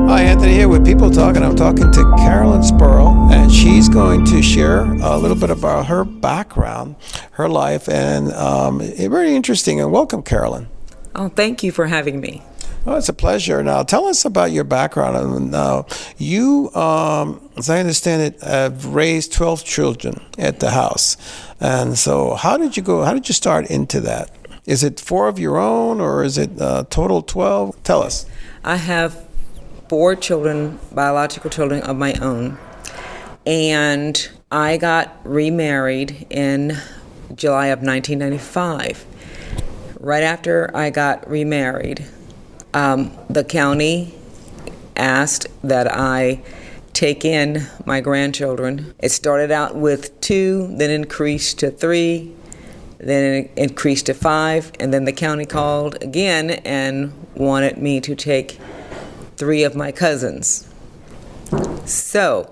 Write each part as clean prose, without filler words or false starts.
Hi, Anthony here with People Talking. I'm talking to Carolyn Spoerl, and she's going to share a little bit about her background, her life, and it's very interesting. And welcome, Carolyn. Oh, thank you for having me. Oh, it's a pleasure. Now, tell us about your background. Now, you, as I understand it, have raised 12 children at the house. And so how did you start into that? Is it 4 of your own, or is it total 12? Tell us. I have 4 children, biological children of my own. And I got remarried in July of 1995. Right after I got remarried, the county asked that I take in my grandchildren. It started out with 2, then increased to 3, then it increased to 5, and then the county called again and wanted me to take 3 of my cousins. So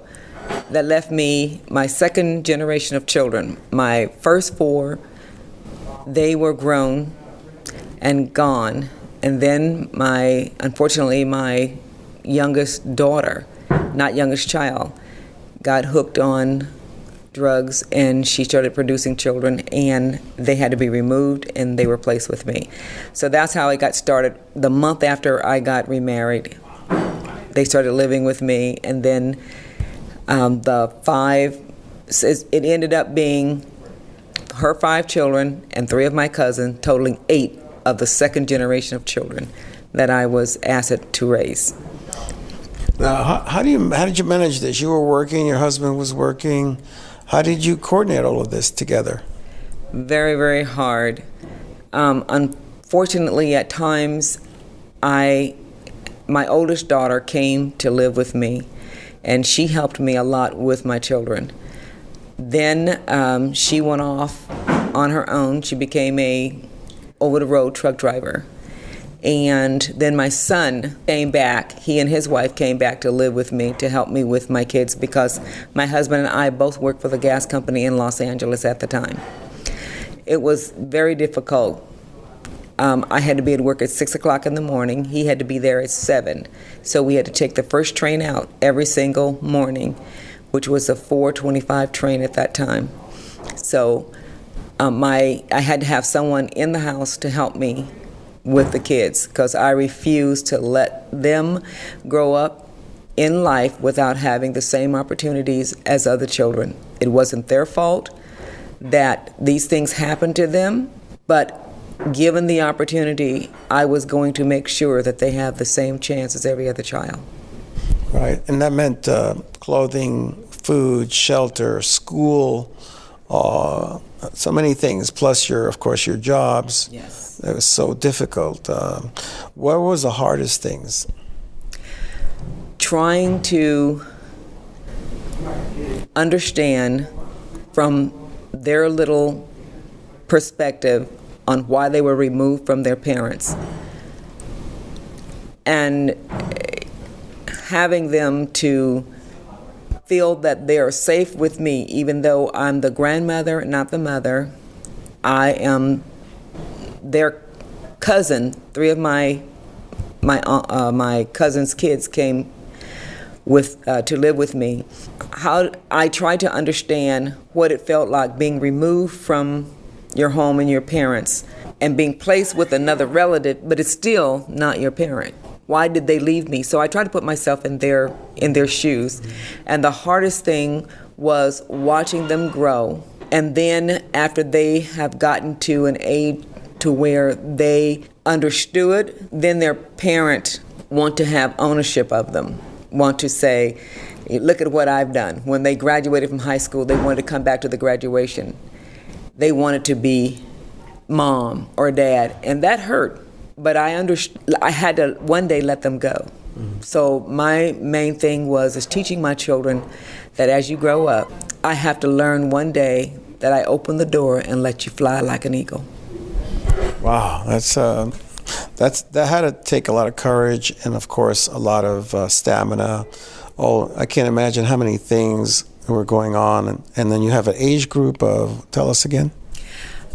that left me my second generation of children. My first 4, they were grown and gone. And then unfortunately, my youngest daughter, not youngest child, got hooked on drugs, and she started producing children, and they had to be removed, and they were placed with me. So that's how it got started. The month after I got remarried, they started living with me, and then the 5, it ended up being her 5 children and 3 of my cousins, totaling 8 of the second generation of children that I was asked to raise. Now, how did you manage this? You were working, your husband was working. How did you coordinate all of this together? Very, very hard. Unfortunately, at times, my oldest daughter came to live with me, and she helped me a lot with my children. Then she went off on her own. She became a over-the-road truck driver. And then my son came back. He and his wife came back to live with me to help me with my kids, because my husband and I both worked for the gas company in Los Angeles at the time. It was very difficult. I had to be at work at 6 o'clock in the morning. He had to be there at 7. So we had to take the first train out every single morning, which was a 4:25 train at that time. So I had to have someone in the house to help me with the kids, because I refused to let them grow up in life without having the same opportunities as other children. It wasn't their fault that these things happened to them, but given the opportunity, I was going to make sure that they have the same chance as every other child. Right, and that meant clothing, food, shelter, school, so many things, plus of course your jobs. Yes. It was so difficult. What was the hardest things? Trying to understand from their little perspective on why they were removed from their parents, and having them to feel that they are safe with me, even though I'm the grandmother, not the mother. I am their cousin. 3 of my cousin's kids came to live with me. How I tried to understand what it felt like being removed from your home and your parents, and being placed with another relative, but it's still not your parent. Why did they leave me? So I tried to put myself in their shoes. And the hardest thing was watching them grow. And then after they have gotten to an age to where they understood, then their parent want to have ownership of them, want to say, look at what I've done. When they graduated from high school, they wanted to come back to the graduation. They wanted to be mom or dad, and that hurt. But I had to one day let them go. Mm-hmm. So my main thing is teaching my children that as you grow up, I have to learn one day that I open the door and let you fly like an eagle. Wow, that had to take a lot of courage and, of course, a lot of stamina. Oh, I can't imagine how many things were going on. And then you have an age group of, tell us again.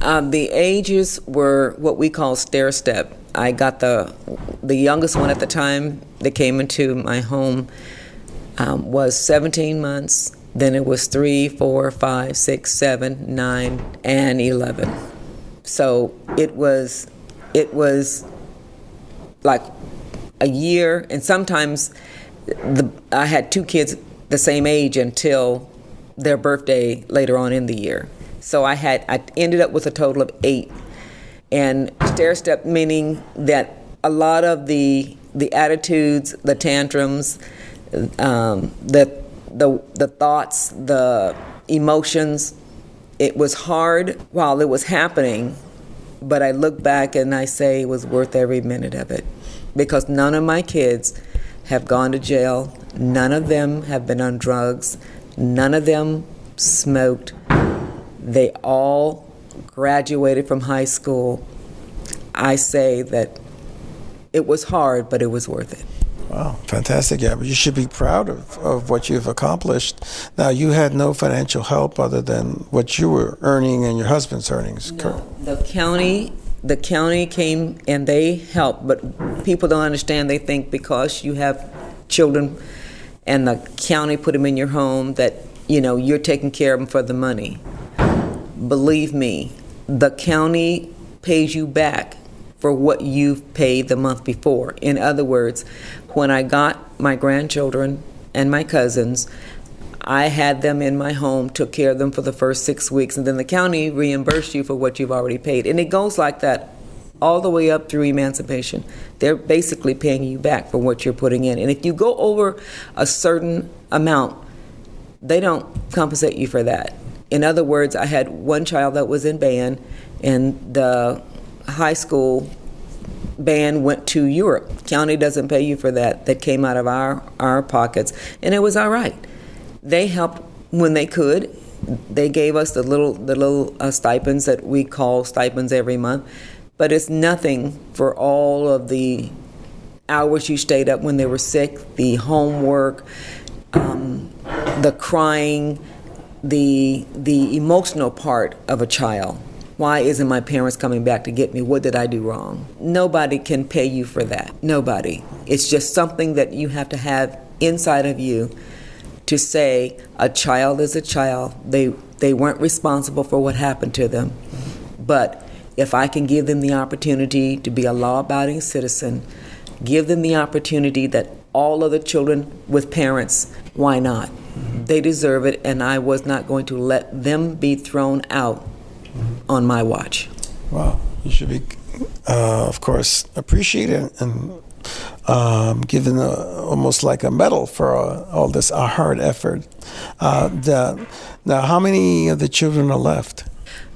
The ages were what we call stair step. I got the youngest one at the time that came into my home was 17 months. Then it was 3, 4, 5, 6, 7, 9, and 11. So it was like a year, and sometimes I had 2 kids the same age until their birthday later on in the year. So I ended up with a total of 8. And stair-step meaning that a lot of the attitudes, the tantrums, the thoughts, the emotions, it was hard while it was happening, but I look back and I say it was worth every minute of it, because none of my kids have gone to jail, none of them have been on drugs, none of them smoked. They all graduated from high school. I say that it was hard, but it was worth it. Wow, fantastic. Yeah, but you should be proud of what you've accomplished. Now, you had no financial help other than what you were earning and your husband's earnings. No, the county came and they helped, but people don't understand. They think because you have children and the county put them in your home that, you're taking care of them for the money. Believe me, the county pays you back for what you've paid the month before. In other words, when I got my grandchildren and my cousins, I had them in my home, took care of them for the first 6 weeks, and then the county reimbursed you for what you've already paid. And it goes like that all the way up through emancipation. They're basically paying you back for what you're putting in. And if you go over a certain amount, they don't compensate you for that. In other words, I had one child that was in band, and the high school band went to Europe. County doesn't pay you for that. That came out of our pockets, and it was all right. They helped when they could. They gave us the little stipends that we call stipends every month, but it's nothing for all of the hours you stayed up when they were sick, the homework, the crying, the emotional part of a child. Why isn't my parents coming back to get me? What did I do wrong? Nobody can pay you for that. Nobody. It's just something that you have to have inside of you to say a child is a child. They weren't responsible for what happened to them. But if I can give them the opportunity to be a law-abiding citizen, give them the opportunity that all other children with parents, why not? They deserve it, and I was not going to let them be thrown out on my watch. Wow, you should be, of course, appreciated and given almost like a medal for all this her effort. Now, how many of the children are left?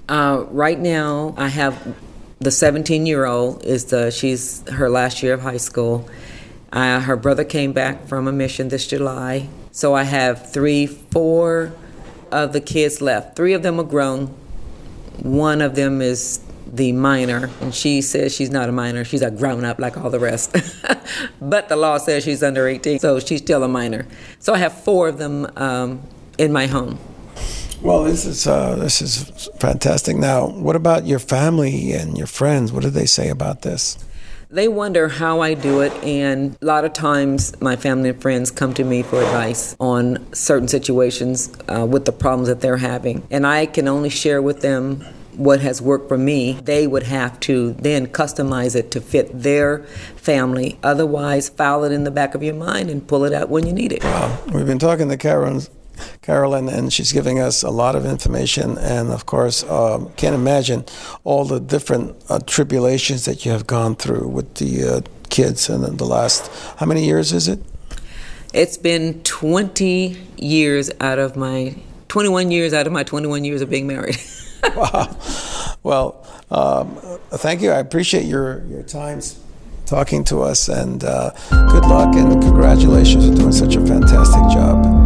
Right now, I have the 17-year-old. She's her last year of high school. Her brother came back from a mission this July. So I have 4 of the kids left. 3 of them are grown. One of them is the minor, and she says she's not a minor. She's a grown-up like all the rest. But the law says she's under 18, so she's still a minor. So I have 4 of them in my home. Well, this is fantastic. Now, what about your family and your friends? What do they say about this? They wonder how I do it, and a lot of times my family and friends come to me for advice on certain situations with the problems that they're having. And I can only share with them what has worked for me. They would have to then customize it to fit their family. Otherwise, file it in the back of your mind and pull it out when you need it. We've been talking to Carolyn, and she's giving us a lot of information, and of course, can't imagine all the different tribulations that you have gone through with the kids in the last, how many years is it? It's been 21 years out of my 21 years of being married. Wow. Well, thank you. I appreciate your time talking to us, and good luck and congratulations for doing such a fantastic job.